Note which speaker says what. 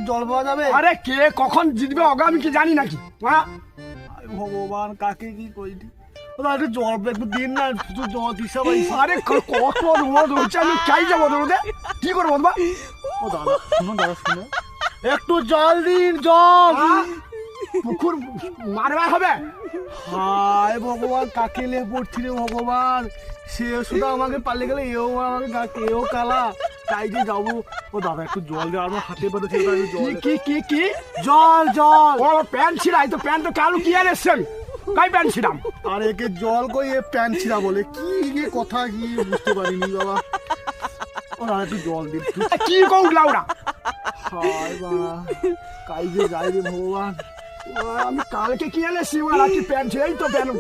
Speaker 1: জল পাওয়া যাবে?
Speaker 2: আরে কে কখন জিতবে আমি কি জানি নাকি?
Speaker 1: ভগবান, কাকে কি করি? একটু জল একটু দিন না, শুধু জল দিশা পাইছি।
Speaker 2: আরে কত রোদ হচ্ছে, আমি চাই যাবো রোদে, কি করবো বাবা?
Speaker 1: ও দাদা শুনুন, দাদা শুনুন, একটু জল দিন, জল।
Speaker 2: পুকুর মারবা হবে?
Speaker 1: হায় ভগবান, কাকে লে পড়ছি রে ভগবান। সে শুধু আমাকে পাল্লে গেলে এও আমাকে ডাকে, এও কালা, তাই যে যাবো। ও দাদা একটু জল দিয়ে, আমার হাতে পাতে ছিল জল।
Speaker 2: কি
Speaker 1: জল জল।
Speaker 2: ও প্যান্ট ছিড়াই তো, প্যান্ট তো কালু কি আর এসছেন, কাই প্যান্ট ছিড়াম?
Speaker 1: আর একে জল কই, এ প্যান্ট ছিঁড়া বলে কি কথা, কি বুঝতে পারিনি বাবা। ও দাদা একটু জল দিন।
Speaker 2: কি কৌলাউরা?
Speaker 1: হায় বাবা, কাই যে যাই রে ভগবান।
Speaker 2: আমি কালকে কি এনেছি, আর কি প্যান্ট ছিড়াই তো প্যান্ট